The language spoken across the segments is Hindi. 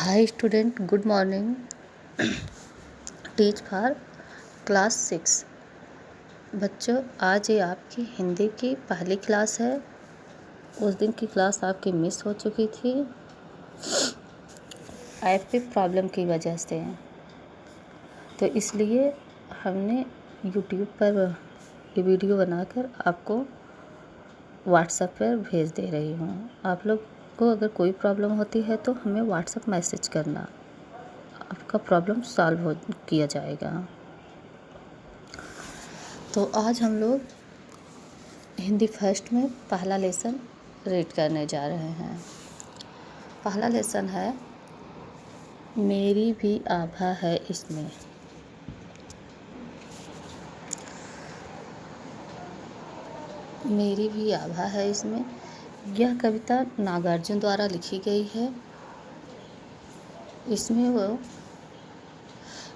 Hi student, good morning. Teach for class 6। बच्चों, आज ये आपकी हिंदी की पहली क्लास है। उस दिन की क्लास आपकी मिस हो चुकी थी ऐप पे प्रॉब्लम की वजह से, तो इसलिए हमने यूट्यूब पर ये वीडियो बनाकर आपको व्हाट्सएप पर भेज दे रही हूँ। आप लोग को अगर कोई प्रॉब्लम होती है तो हमें व्हाट्सएप मैसेज करना, आपका प्रॉब्लम सॉल्व हो किया जाएगा। तो आज हम लोग हिंदी फर्स्ट में पहला लेसन रीड करने जा रहे हैं। पहला लेसन है मेरी भी आभा है इसमें। मेरी भी आभा है इसमें। यह कविता नागार्जुन द्वारा लिखी गई है। इसमें वो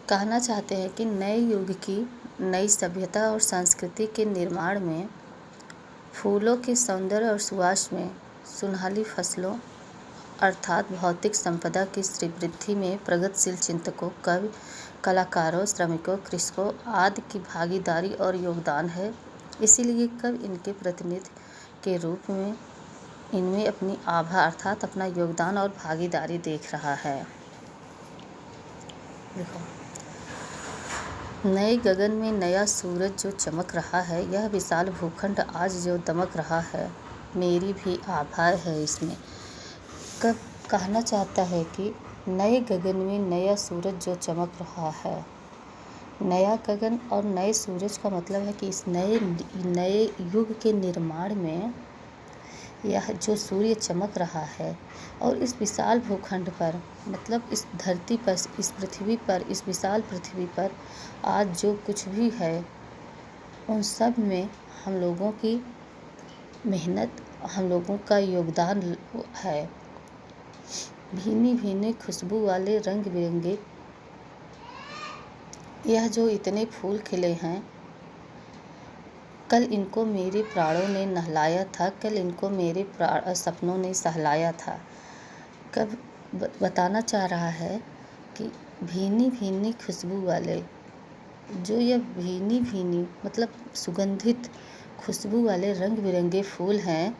कहना चाहते हैं कि नए युग की नई सभ्यता और संस्कृति के निर्माण में, फूलों के सौंदर्य और सुवास में, सुनहली फसलों अर्थात भौतिक संपदा की श्रीवृद्धि में प्रगतिशील चिंतकों, कवि, कलाकारों, श्रमिकों, कृषकों आदि की भागीदारी और योगदान है। इसीलिए कवि इनके प्रतिनिधि के रूप में इनमें अपनी आभा अर्थात अपना योगदान और भागीदारी देख रहा है। देखो, नए गगन में नया सूरज जो चमक रहा है, यह विशाल भूखंड आज जो दमक रहा है, मेरी भी आभा है इसमें। कब कहना चाहता है कि नए गगन में नया सूरज जो चमक रहा है। नया गगन और नए सूरज का मतलब है कि इस नए युग के निर्माण में यह जो सूर्य चमक रहा है, और इस विशाल भूखंड पर मतलब इस धरती पर, इस पृथ्वी पर, इस विशाल पृथ्वी पर आज जो कुछ भी है, उन सब में हम लोगों की मेहनत, हम लोगों का योगदान है। भीनी भीनी खुशबू वाले रंग बिरंगे यह जो इतने फूल खिले हैं, कल इनको मेरे प्राणों ने नहलाया था, कल इनको मेरे सपनों ने सहलाया था। कब बताना चाह रहा है कि भीनी भीनी खुशबू वाले, जो यह भीनी भीनी मतलब सुगंधित खुशबू वाले रंग बिरंगे फूल हैं,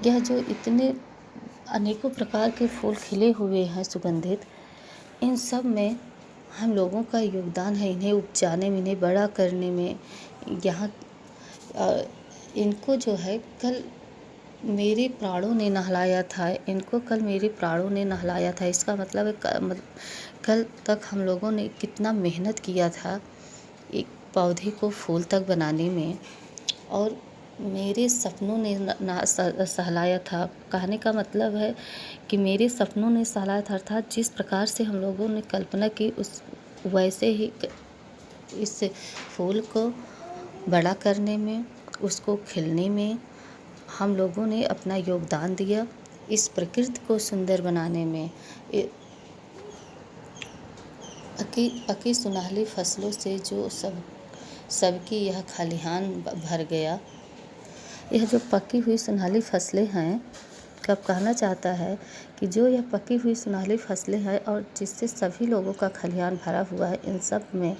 यह जो इतने अनेकों प्रकार के फूल खिले हुए हैं सुगंधित, इन सब में हम लोगों का योगदान है। इन्हें उपजाने में, इन्हें बड़ा करने में, यहाँ इनको जो है कल मेरे प्राणों ने नहलाया था, इनको कल मेरे प्राणों ने नहलाया था। इसका मतलब है कल तक हम लोगों ने कितना मेहनत किया था एक पौधे को फूल तक बनाने में, और मेरे सपनों ने सहलाया था। कहने का मतलब है कि मेरे सपनों ने सहलाया था, अर्थात जिस प्रकार से हम लोगों ने कल्पना की, उस वैसे ही इस फूल को बड़ा करने में, उसको खिलने में हम लोगों ने अपना योगदान दिया। इस प्रकृति को सुंदर बनाने में पकी सुनहली फसलों से जो सबकी यह खलिहान भर गया। यह जो पकी हुई सुनहली फसलें हैं, कब कहना चाहता है कि जो यह पकी हुई सुनहली फसलें हैं और जिससे सभी लोगों का खलिहान भरा हुआ है, इन सब में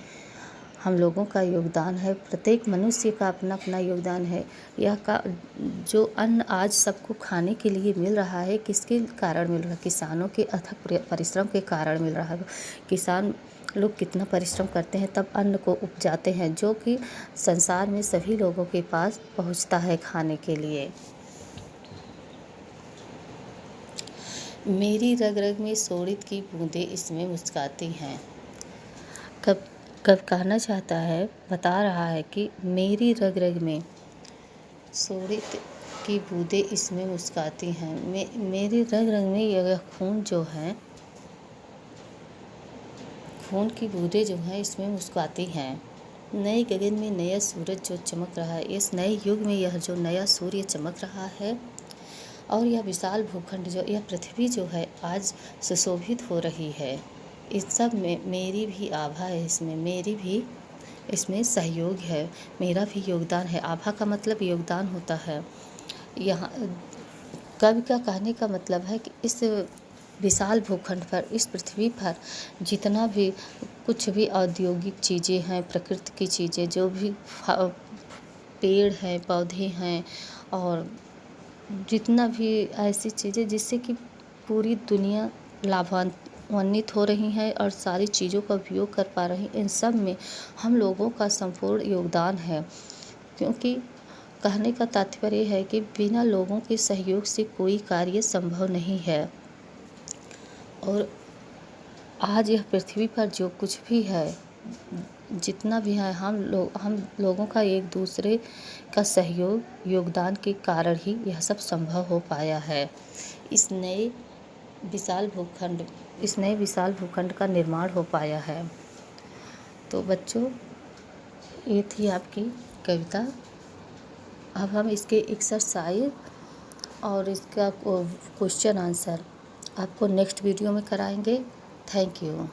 हम लोगों का योगदान है। प्रत्येक मनुष्य का अपना अपना योगदान है। यह का जो अन्न आज सबको खाने के लिए मिल रहा है, किसके कारण मिल रहा है? किसानों के अथक परिश्रम के कारण मिल रहा है। किसान लोग कितना परिश्रम करते हैं तब अन्न को उपजाते हैं, जो कि संसार में सभी लोगों के पास पहुंचता है खाने के लिए। मेरी रग रग में शोणित की बूंदें इसमें मुस्कुराती हैं। कब कहना चाहता है, बता रहा है कि मेरी रग रग में शोणित की बूंदें इसमें मुस्कुराती हैं। मेरी रग रग में यह खून जो है, खून की बूंदें जो हैं इसमें मुस्कुराती हैं। नए गगन में नया सूरज जो चमक रहा है, इस नए युग में यह जो नया सूर्य चमक रहा है, और यह विशाल भूखंड जो, यह पृथ्वी जो है आज सुशोभित हो रही है। इस सब में मेरी भी आभा है इसमें, मेरी भी इसमें सहयोग है, मेरा भी योगदान है। आभा का मतलब योगदान होता है। यहाँ कवि का कहने का मतलब है कि इस विशाल भूखंड पर, इस पृथ्वी पर जितना भी कुछ भी औद्योगिक चीज़ें हैं, प्रकृति की चीज़ें, जो भी पेड़ हैं, पौधे हैं और जितना भी ऐसी चीज़ें जिससे कि पूरी दुनिया लाभान्वित हो रही हैं और सारी चीज़ों का उपयोग कर पा रही, इन सब में हम लोगों का संपूर्ण योगदान है। क्योंकि कहने का तात्पर्य है कि बिना लोगों के सहयोग से कोई कार्य संभव नहीं है। और आज यह पृथ्वी पर जो कुछ भी है, जितना भी है, हम लोगों का एक दूसरे का सहयोग, योगदान के कारण ही यह सब संभव हो पाया है। इस नए विशाल भूखंड का निर्माण हो पाया है। तो बच्चों, ये थी आपकी कविता। अब हम इसके एक्सरसाइज और इसका क्वेश्चन आंसर आपको नेक्स्ट वीडियो में कराएंगे। Thank you.